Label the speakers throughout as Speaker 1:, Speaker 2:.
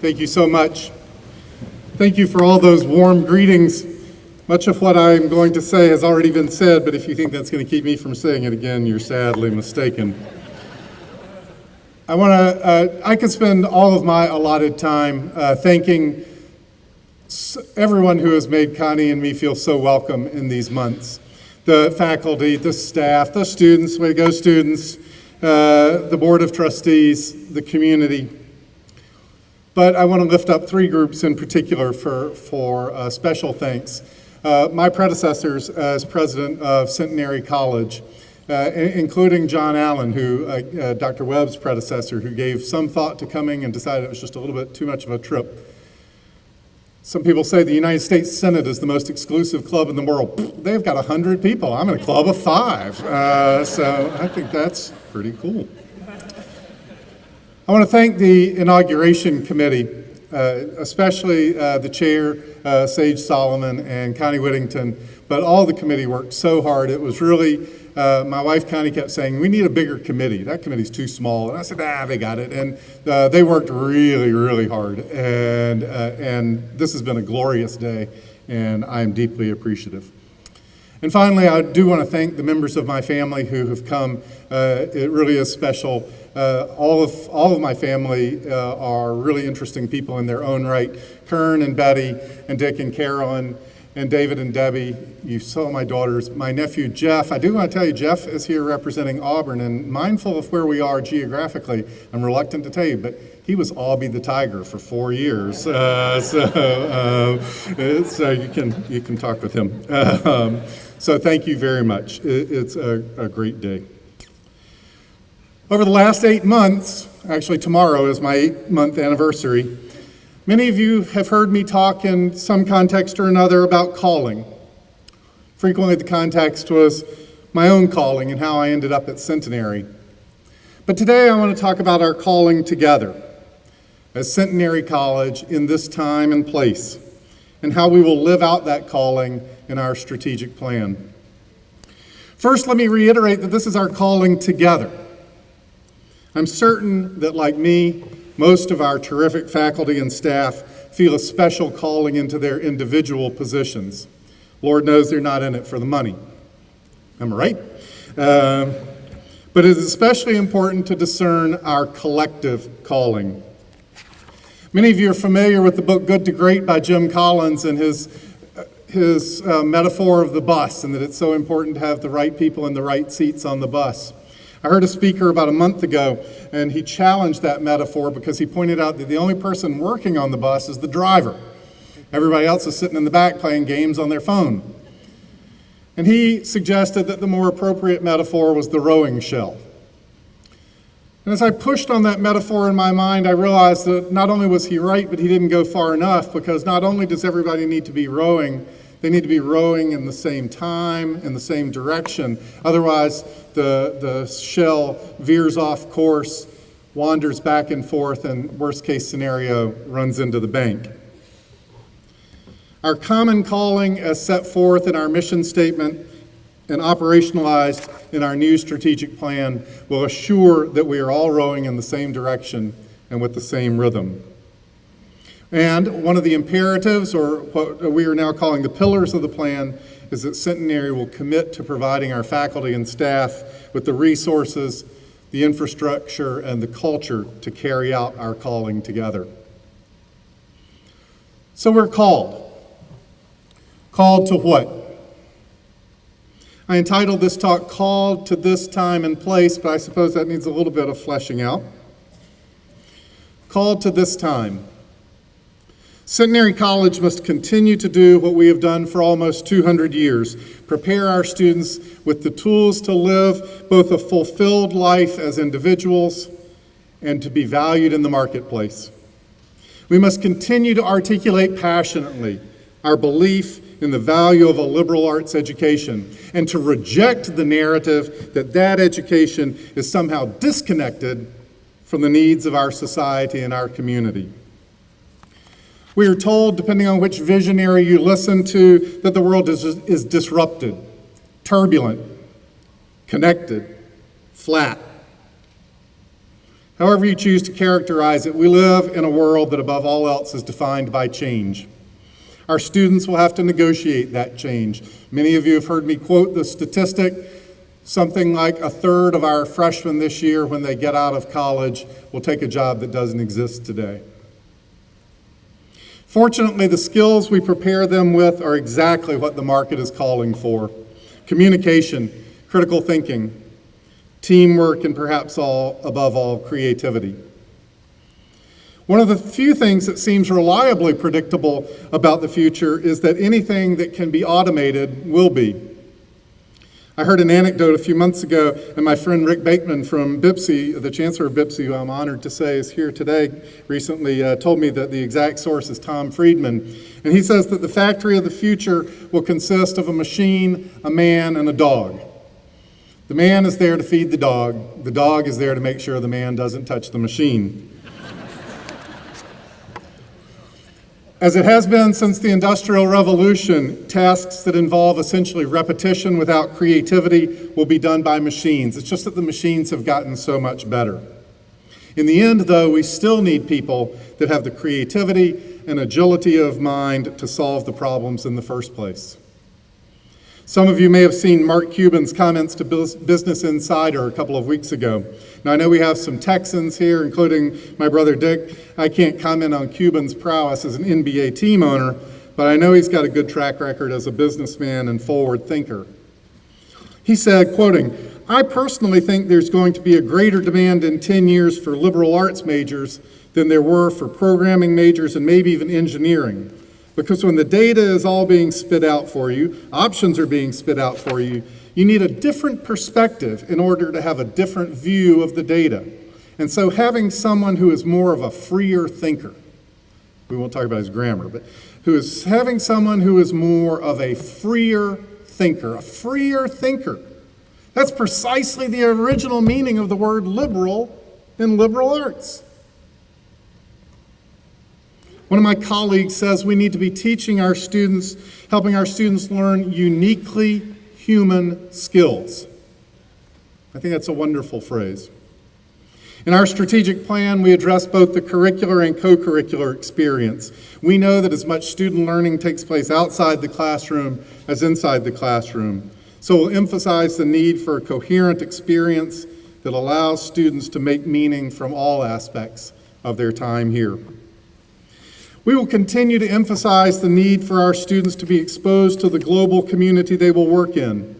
Speaker 1: Thank you so much. Thank you for all those warm greetings. Much of what I'm going to say has already been said, but if you think that's going to keep me from saying it again, you're sadly mistaken. I could spend all of my allotted time thanking everyone who has made Connie and me feel so welcome in these months. The faculty, the staff, the students, way to go students, the Board of Trustees, the community. But I want to lift up three groups in particular for special thanks. My predecessors as president of Centenary College, including John Allen, who Dr. Webb's predecessor, who gave some thought to coming and decided it was just a little bit too much of a trip. Some people say the United States Senate is the most exclusive club in the world. They've got 100 people. I'm in a club of 5. So I think that's pretty cool. I want to thank the Inauguration Committee, especially the chair, Sage Solomon, and Connie Whittington, but all the committee worked so hard. It was really, my wife Connie kept saying, we need a bigger committee. That committee's too small. And I said, they got it. And they worked really, really hard. And this has been a glorious day, and I'm deeply appreciative. And finally, I do want to thank the members of my family who have come. It really is special. All of my family are really interesting people in their own right. Kern and Betty and Dick and Carolyn and David and Debbie. You saw my daughters. My nephew Jeff. I do want to tell you, Jeff is here representing Auburn, and mindful of where we are geographically, I'm reluctant to tell you, but he was Aubie the Tiger for 4 years. So you can talk with him. So thank you very much. It's a great day. Over the last 8 months, actually tomorrow is my 8-month anniversary, many of you have heard me talk in some context or another about calling. Frequently the context was my own calling and how I ended up at Centenary. But today I want to talk about our calling together as Centenary College in this time and place, and how we will live out that calling in our strategic plan. First, let me reiterate that this is our calling together. I'm certain that, like me, most of our terrific faculty and staff feel a special calling into their individual positions. Lord knows they're not in it for the money. Am I right? But it is especially important to discern our collective calling. Many of you are familiar with the book Good to Great by Jim Collins and his metaphor of the bus, and that it's so important to have the right people in the right seats on the bus. I heard a speaker about a month ago, and he challenged that metaphor because he pointed out that the only person working on the bus is the driver. Everybody else is sitting in the back playing games on their phone. And he suggested that the more appropriate metaphor was the rowing shell. And as I pushed on that metaphor in my mind, I realized that not only was he right, but he didn't go far enough, because not only does everybody need to be rowing, they need to be rowing in the same time, in the same direction. Otherwise, the shell veers off course, wanders back and forth, and worst case scenario, runs into the bank. Our common calling, as set forth in our mission statement and operationalized in our new strategic plan, will assure that we are all rowing in the same direction and with the same rhythm. And one of the imperatives, or what we are now calling the pillars of the plan, is that Centenary will commit to providing our faculty and staff with the resources, the infrastructure, and the culture to carry out our calling together. So we're called. Called to what? I entitled this talk, Called to This Time and Place, but I suppose that needs a little bit of fleshing out. Called to this time. Centenary College must continue to do what we have done for almost 200 years, prepare our students with the tools to live both a fulfilled life as individuals and to be valued in the marketplace. We must continue to articulate passionately our belief in the value of a liberal arts education, and to reject the narrative that that education is somehow disconnected from the needs of our society and our community. We are told, depending on which visionary you listen to, that the world is disrupted, turbulent, connected, flat. However you choose to characterize it, we live in a world that above all else is defined by change. Our students will have to negotiate that change. Many of you have heard me quote the statistic, something like a third of our freshmen this year when they get out of college will take a job that doesn't exist today. Fortunately, the skills we prepare them with are exactly what the market is calling for. Communication, critical thinking, teamwork, and perhaps above all, creativity. One of the few things that seems reliably predictable about the future is that anything that can be automated will be. I heard an anecdote a few months ago, and my friend Rick Bateman from BIPSI, the chancellor of BIPSI, who I'm honored to say is here today, recently told me that the exact source is Tom Friedman. And he says that the factory of the future will consist of a machine, a man, and a dog. The man is there to feed the dog is there to make sure the man doesn't touch the machine. As it has been since the Industrial Revolution, tasks that involve essentially repetition without creativity will be done by machines. It's just that the machines have gotten so much better. In the end, though, we still need people that have the creativity and agility of mind to solve the problems in the first place. Some of you may have seen Mark Cuban's comments to Business Insider a couple of weeks ago. Now, I know we have some Texans here, including my brother Dick. I can't comment on Cuban's prowess as an NBA team owner, but I know he's got a good track record as a businessman and forward thinker. He said, quoting, "I personally think there's going to be a greater demand in 10 years for liberal arts majors than there were for programming majors and maybe even engineering. Because when the data is all being spit out for you, options are being spit out for you, you need a different perspective in order to have a different view of the data. And so having someone who is more of a freer thinker, we won't talk about his grammar, but having someone who is more of a freer thinker, that's precisely the original meaning of the word liberal in liberal arts. One of my colleagues says we need to be teaching our students, helping our students learn uniquely human skills. I think that's a wonderful phrase. In our strategic plan, we address both the curricular and co-curricular experience. We know that as much student learning takes place outside the classroom as inside the classroom. So we'll emphasize the need for a coherent experience that allows students to make meaning from all aspects of their time here. We will continue to emphasize the need for our students to be exposed to the global community they will work in,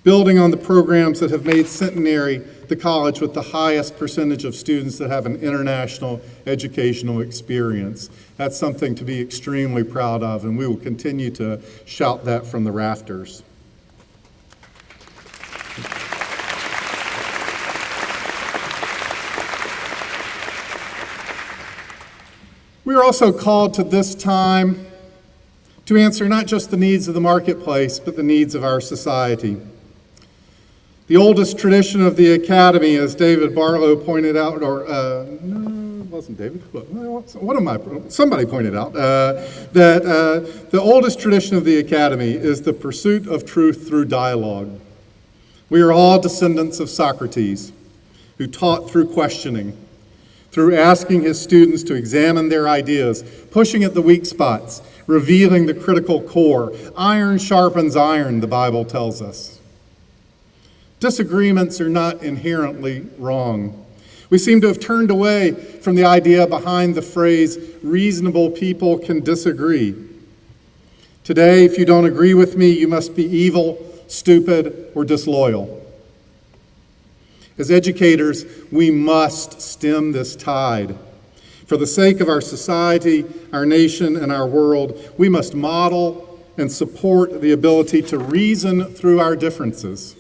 Speaker 1: building on the programs that have made Centenary the college with the highest percentage of students that have an international educational experience. That's something to be extremely proud of, and we will continue to shout that from the rafters. We are also called to this time to answer not just the needs of the marketplace, but the needs of our society. The oldest tradition of the Academy, as David Barlow pointed out, no, it wasn't David. Somebody pointed out that the oldest tradition of the Academy is the pursuit of truth through dialogue. We are all descendants of Socrates, who taught through questioning, through asking his students to examine their ideas, pushing at the weak spots, revealing the critical core. Iron sharpens iron, the Bible tells us. Disagreements are not inherently wrong. We seem to have turned away from the idea behind the phrase, reasonable people can disagree. Today, if you don't agree with me, you must be evil, stupid, or disloyal. As educators, we must stem this tide. For the sake of our society, our nation, and our world, we must model and support the ability to reason through our differences.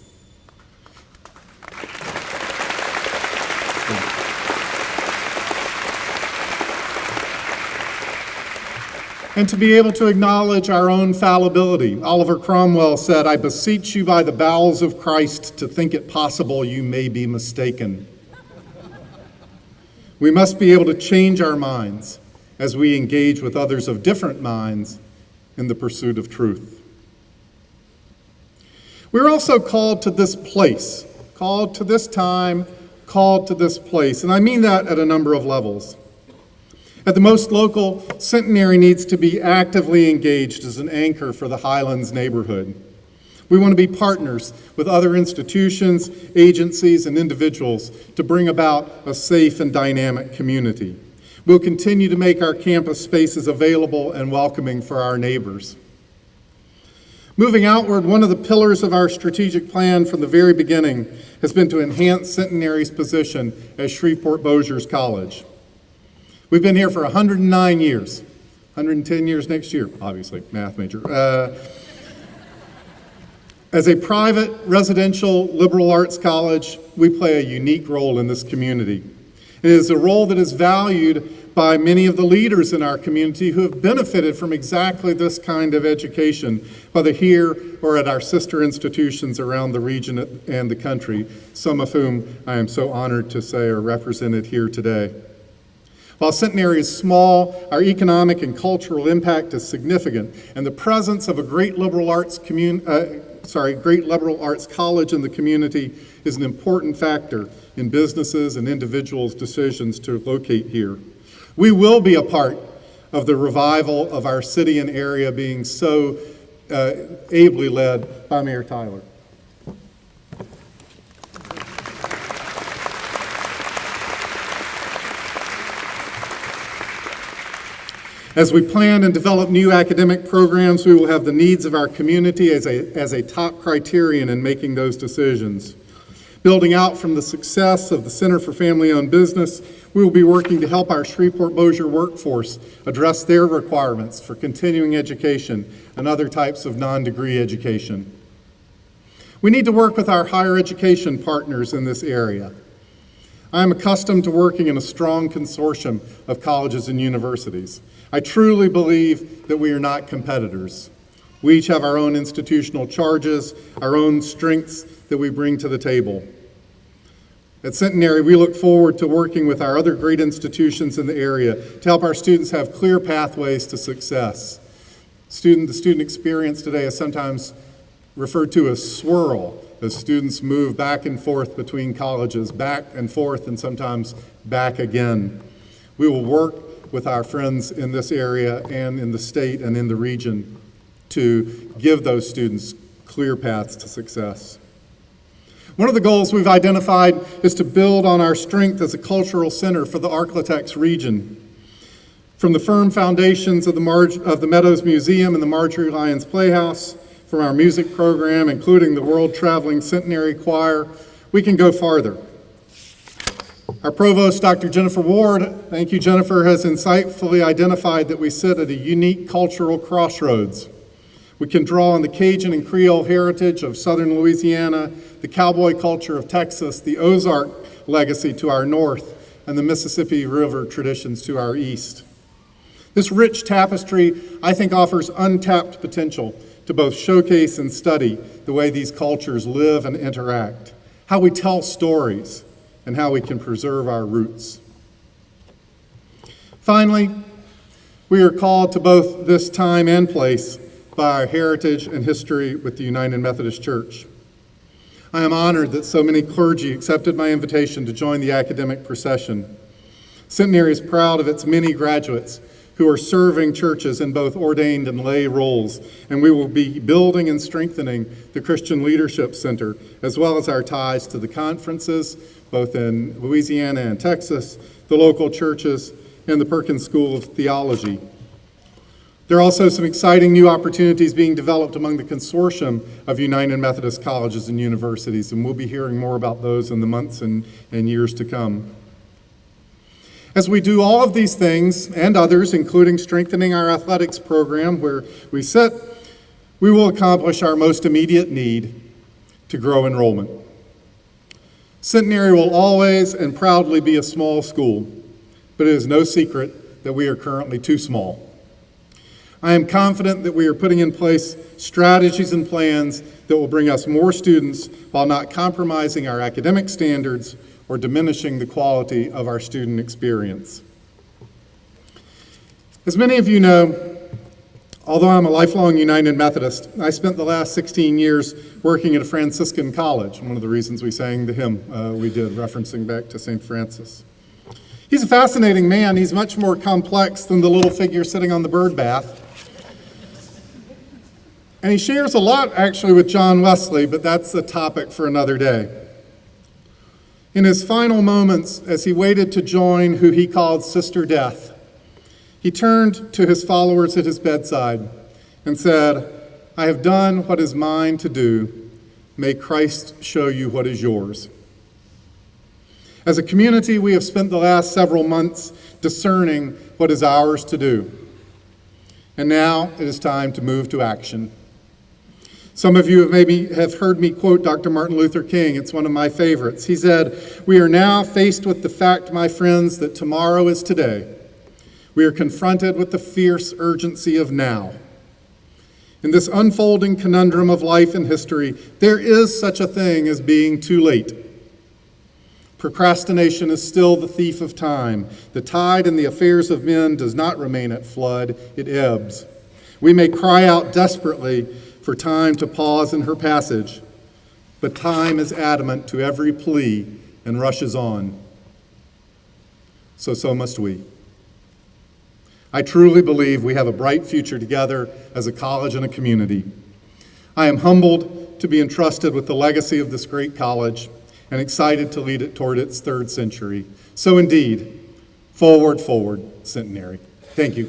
Speaker 1: And to be able to acknowledge our own fallibility. Oliver Cromwell said, "I beseech you by the bowels of Christ to think it possible you may be mistaken." We must be able to change our minds as we engage with others of different minds in the pursuit of truth. We're also called to this place, called to this time called to this place, and I mean that at a number of levels. At the most local, Centenary needs to be actively engaged as an anchor for the Highlands neighborhood. We want to be partners with other institutions, agencies, and individuals to bring about a safe and dynamic community. We'll continue to make our campus spaces available and welcoming for our neighbors. Moving outward, one of the pillars of our strategic plan from the very beginning has been to enhance Centenary's position as Shreveport-Bossier's College. We've been here for 109 years, 110 years next year, obviously, math major. As a private, residential, liberal arts college, we play a unique role in this community. It is a role that is valued by many of the leaders in our community who have benefited from exactly this kind of education, whether here or at our sister institutions around the region and the country, some of whom I am so honored to say are represented here today. While Centenary is small, our economic and cultural impact is significant, and the presence of a great liberal arts college in the community is an important factor in businesses and individuals' decisions to locate here. We will be a part of the revival of our city and area being so ably led by Mayor Tyler. As we plan and develop new academic programs, we will have the needs of our community as a top criterion in making those decisions. Building out from the success of the Center for Family-Owned Business, we will be working to help our Shreveport-Bossier workforce address their requirements for continuing education and other types of non-degree education. We need to work with our higher education partners in this area. I am accustomed to working in a strong consortium of colleges and universities. I truly believe that we are not competitors. We each have our own institutional charges, our own strengths that we bring to the table. At Centenary, we look forward to working with our other great institutions in the area to help our students have clear pathways to success. The student experience today is sometimes referred to as swirl, as students move back and forth between colleges, back and forth, and sometimes back again. We will work with our friends in this area and in the state and in the region to give those students clear paths to success. One of the goals we've identified is to build on our strength as a cultural center for the Arklatex region. From the firm foundations of the Meadows Museum and the Marjorie Lyons Playhouse, from our music program, including the world-traveling Centenary Choir, we can go farther. Our provost, Dr. Jennifer Ward, thank you, Jennifer, has insightfully identified that we sit at a unique cultural crossroads. We can draw on the Cajun and Creole heritage of southern Louisiana, the cowboy culture of Texas, the Ozark legacy to our north, and the Mississippi River traditions to our east. This rich tapestry, I think, offers untapped potential to both showcase and study the way these cultures live and interact, how we tell stories, and how we can preserve our roots. Finally, we are called to both this time and place by our heritage and history with the United Methodist Church. I am honored that so many clergy accepted my invitation to join the academic procession. Centenary is proud of its many graduates who are serving churches in both ordained and lay roles, and we will be building and strengthening the Christian Leadership Center, as well as our ties to the conferences, both in Louisiana and Texas, the local churches, and the Perkins School of Theology. There are also some exciting new opportunities being developed among the consortium of United Methodist colleges and universities, and we'll be hearing more about those in the months and years to come. As we do all of these things and others, including strengthening our athletics program where we sit, we will accomplish our most immediate need to grow enrollment. Centenary will always and proudly be a small school, but it is no secret that we are currently too small. I am confident that we are putting in place strategies and plans that will bring us more students while not compromising our academic standards or diminishing the quality of our student experience. As many of you know, Although I'm a lifelong United Methodist, I spent the last 16 years working at a Franciscan college, one of the reasons we sang the hymn we did, referencing back to St. Francis. He's a fascinating man. He's much more complex than the little figure sitting on the bird bath. And he shares a lot, actually, with John Wesley, but that's a topic for another day. In his final moments, as he waited to join who he called Sister Death, he turned to his followers at his bedside and said, "I have done what is mine to do. May Christ show you what is yours." As a community, we have spent the last several months discerning what is ours to do. And now it is time to move to action. Some of you have heard me quote Dr. Martin Luther King. It's one of my favorites. He said, "We are now faced with the fact, my friends, that tomorrow is today. We are confronted with the fierce urgency of now. In this unfolding conundrum of life and history, there is such a thing as being too late. Procrastination is still the thief of time. The tide in the affairs of men does not remain at flood, it ebbs. We may cry out desperately for time to pause in her passage, but time is adamant to every plea and rushes on. So must we. I truly believe we have a bright future together as a college and a community. I am humbled to be entrusted with the legacy of this great college and excited to lead it toward its third century. So indeed, forward, Centenary. Thank you.